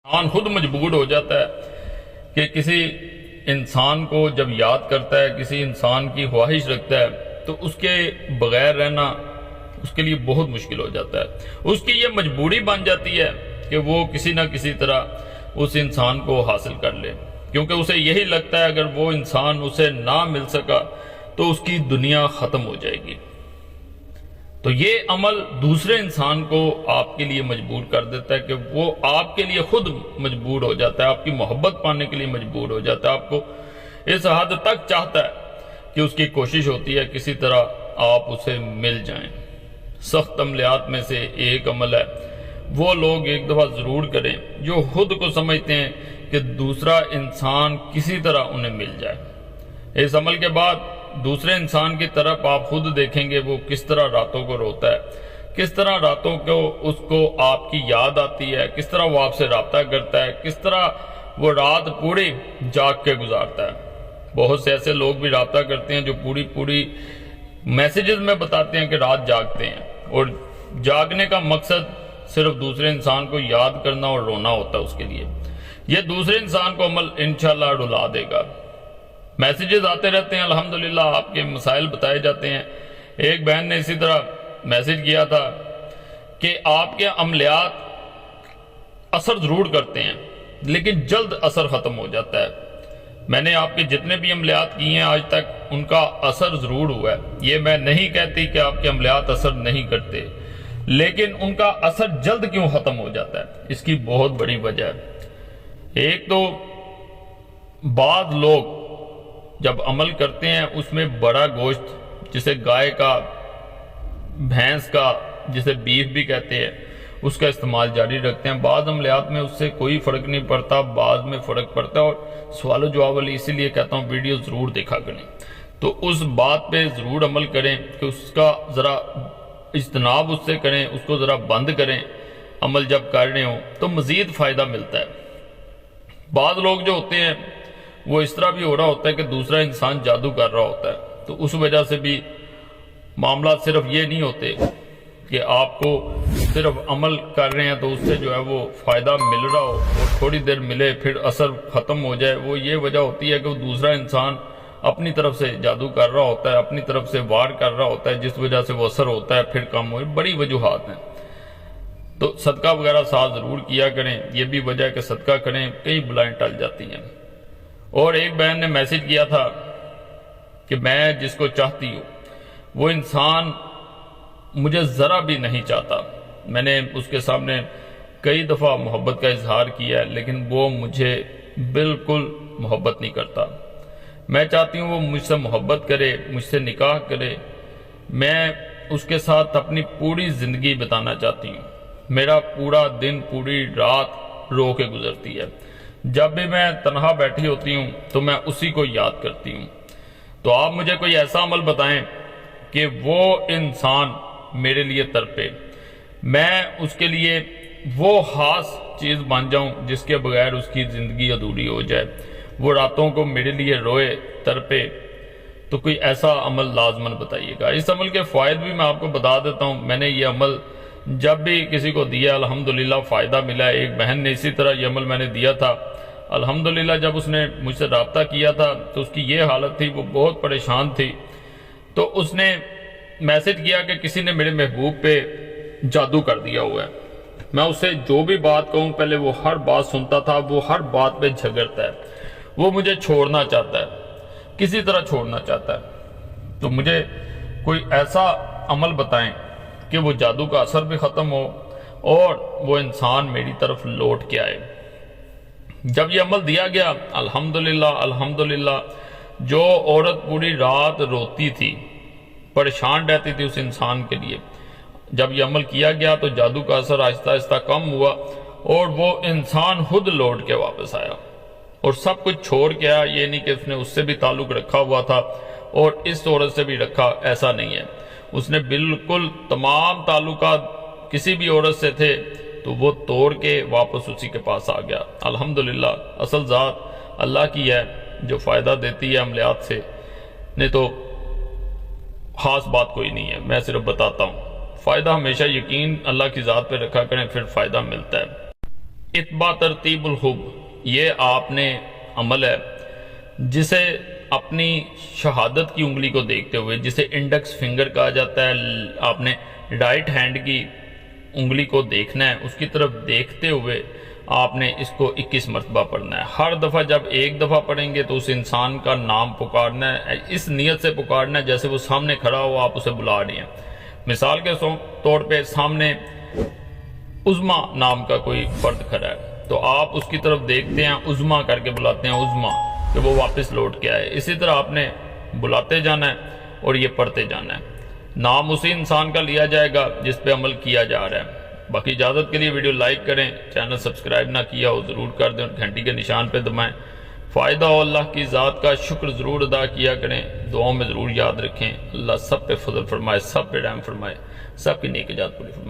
انسان خود مجبور ہو جاتا ہے کہ کسی انسان کو جب یاد کرتا ہے، کسی انسان کی خواہش رکھتا ہے تو اس کے بغیر رہنا اس کے لیے بہت مشکل ہو جاتا ہے۔ اس کی یہ مجبوری بن جاتی ہے کہ وہ کسی نہ کسی طرح اس انسان کو حاصل کر لے، کیونکہ اسے یہی لگتا ہے اگر وہ انسان اسے نہ مل سکا تو اس کی دنیا ختم ہو جائے گی۔ تو یہ عمل دوسرے انسان کو آپ کے لیے مجبور کر دیتا ہے کہ وہ آپ کے لیے خود مجبور ہو جاتا ہے، آپ کی محبت پانے کے لیے مجبور ہو جاتا ہے، آپ کو اس حد تک چاہتا ہے کہ اس کی کوشش ہوتی ہے کسی طرح آپ اسے مل جائیں۔ سخت عملیات میں سے ایک عمل ہے، وہ لوگ ایک دفعہ ضرور کریں جو خود کو سمجھتے ہیں کہ دوسرا انسان کسی طرح انہیں مل جائے۔ اس عمل کے بعد دوسرے انسان کی طرف آپ خود دیکھیں گے وہ کس طرح راتوں کو روتا ہے، کس طرح راتوں کو اس کو آپ کی یاد آتی ہے، کس طرح وہ آپ سے رابطہ کرتا ہے، کس طرح وہ رات پوری جاگ کے گزارتا ہے۔ بہت سے ایسے لوگ بھی رابطہ کرتے ہیں جو پوری میسیجز میں بتاتے ہیں کہ رات جاگتے ہیں، اور جاگنے کا مقصد صرف دوسرے انسان کو یاد کرنا اور رونا ہوتا ہے اس کے لیے۔ یہ دوسرے انسان کو عمل انشاءاللہ رلا دے گا۔ میسیجز آتے رہتے ہیں، الحمدللہ آپ کے مسائل بتائے جاتے ہیں۔ ایک بہن نے اسی طرح میسیج کیا تھا کہ آپ کے عملیات اثر ضرور کرتے ہیں لیکن جلد اثر ختم ہو جاتا ہے۔ میں نے آپ کے جتنے بھی عملیات کیے ہیں آج تک ان کا اثر ضرور ہوا ہے۔ یہ میں نہیں کہتی کہ آپ کے عملیات اثر نہیں کرتے، لیکن ان کا اثر جلد کیوں ختم ہو جاتا ہے، اس کی بہت بڑی وجہ ہے۔ ایک تو بعض لوگ جب عمل کرتے ہیں اس میں بڑا گوشت، جسے گائے کا، بھینس کا، جسے بیف بھی کہتے ہیں، اس کا استعمال جاری رکھتے ہیں۔ بعض عملیات میں اس سے کوئی فرق نہیں پڑتا، بعض میں فرق پڑتا ہے، اور سوال و جواب والی اسی لیے کہتا ہوں ویڈیو ضرور دیکھا کریں۔ تو اس بات پہ ضرور عمل کریں کہ اس کا ذرا اجتناب اس سے کریں، اس کو ذرا بند کریں۔ عمل جب کر رہے ہوں تو مزید فائدہ ملتا ہے۔ بعض لوگ جو ہوتے ہیں وہ اس طرح بھی ہو رہا ہوتا ہے کہ دوسرا انسان جادو کر رہا ہوتا ہے، تو اس وجہ سے بھی معاملات صرف یہ نہیں ہوتے کہ آپ کو صرف عمل کر رہے ہیں تو اس سے جو ہے وہ فائدہ مل رہا ہو اور تھوڑی دیر ملے پھر اثر ختم ہو جائے۔ وہ یہ وجہ ہوتی ہے کہ وہ دوسرا انسان اپنی طرف سے جادو کر رہا ہوتا ہے، اپنی طرف سے وار کر رہا ہوتا ہے، جس وجہ سے وہ اثر ہوتا ہے پھر کم ہوئے۔ بڑی وجوہات ہیں، تو صدقہ وغیرہ ساتھ ضرور کیا کریں۔ یہ بھی وجہ ہے کہ صدقہ کریں، کئی بلائیں ٹل جاتی ہیں۔ اور ایک بہن نے میسج کیا تھا کہ میں جس کو چاہتی ہوں وہ انسان مجھے ذرا بھی نہیں چاہتا۔ میں نے اس کے سامنے کئی دفعہ محبت کا اظہار کیا ہے لیکن وہ مجھے بالکل محبت نہیں کرتا۔ میں چاہتی ہوں وہ مجھ سے محبت کرے، مجھ سے نکاح کرے، میں اس کے ساتھ اپنی پوری زندگی بتانا چاہتی ہوں۔ میرا پورا دن، پوری رات رو کے گزرتی ہے۔ جب بھی میں تنہا بیٹھی ہوتی ہوں تو میں اسی کو یاد کرتی ہوں۔ تو آپ مجھے کوئی ایسا عمل بتائیں کہ وہ انسان میرے لیے تڑپے، میں اس کے لیے وہ خاص چیز بن جاؤں جس کے بغیر اس کی زندگی ادھوری ہو جائے، وہ راتوں کو میرے لیے روئے، تڑپے۔ تو کوئی ایسا عمل لازماً بتائیے گا۔ اس عمل کے فوائد بھی میں آپ کو بتا دیتا ہوں۔ میں نے یہ عمل جب بھی کسی کو دیا الحمدللہ فائدہ ملا ہے۔ ایک بہن نے اسی طرح یہ عمل میں نے دیا تھا، الحمدللہ جب اس نے مجھ سے رابطہ کیا تھا تو اس کی یہ حالت تھی، وہ بہت پریشان تھی، تو اس نے میسج کیا کہ کسی نے میرے محبوب پہ جادو کر دیا ہوا ہے۔ میں اسے جو بھی بات کہوں پہلے وہ ہر بات سنتا تھا، وہ ہر بات پہ جھگڑتا ہے، وہ مجھے چھوڑنا چاہتا ہے، کسی طرح چھوڑنا چاہتا ہے۔ تو مجھے کوئی ایسا عمل بتائیں کہ وہ جادو کا اثر بھی ختم ہو اور وہ انسان میری طرف لوٹ کے آئے۔ جب یہ عمل دیا گیا الحمدللہ جو عورت پوری رات روتی تھی، پریشان رہتی تھی اس انسان کے لیے، جب یہ عمل کیا گیا تو جادو کا اثر آہستہ آہستہ کم ہوا اور وہ انسان خود لوٹ کے واپس آیا اور سب کچھ چھوڑ کے آیا۔ یہ نہیں کہ اس نے اس سے بھی تعلق رکھا ہوا تھا اور اس عورت سے بھی رکھا، ایسا نہیں ہے۔ اس نے بالکل تمام تعلقات کسی بھی عورت سے تھے تو وہ توڑ کے واپس اسی کے پاس آ گیا۔ الحمدللہ اصل ذات اللہ کی ہے جو فائدہ دیتی ہے عملیات سے، نہیں تو خاص بات کوئی نہیں ہے، میں صرف بتاتا ہوں۔ فائدہ ہمیشہ یقین اللہ کی ذات پہ رکھا کریں، پھر فائدہ ملتا ہے۔ اتباع ترتیب الخب، یہ آپ نے عمل ہے جسے اپنی شہادت کی انگلی کو دیکھتے ہوئے، جسے انڈیکس فنگر کہا جاتا ہے، آپ نے رائٹ ہینڈ کی انگلی کو دیکھنا ہے، اس کی طرف دیکھتے ہوئے آپ نے اس کو 21 مرتبہ پڑھنا ہے۔ ہر دفعہ جب ایک دفعہ پڑھیں گے تو اس انسان کا نام پکارنا ہے، اس نیت سے پکارنا ہے جیسے وہ سامنے کھڑا ہو، آپ اسے بلا رہے ہیں۔ مثال کے طور پہ سامنے عظما نام کا کوئی فرد کھڑا ہے تو آپ اس کی طرف دیکھتے ہیں، عظما کر کے بلاتے ہیں، عظما، کہ وہ واپس لوٹ کے آئے۔ اسی طرح آپ نے بلاتے جانا ہے اور یہ پڑھتے جانا ہے۔ نام اسی انسان کا لیا جائے گا جس پہ عمل کیا جا رہا ہے۔ باقی اجازت کے لیے ویڈیو لائک کریں، چینل سبسکرائب نہ کیا ہو ضرور کر دیں اور گھنٹی کے نشان پہ دبائیں۔ فائدہ ہو اللہ کی ذات کا شکر ضرور ادا کیا کریں، دعاؤں میں ضرور یاد رکھیں۔ اللہ سب پہ فضل فرمائے، سب پہ رحم فرمائے، سب کی نیک ایجاد پوری فرمائے۔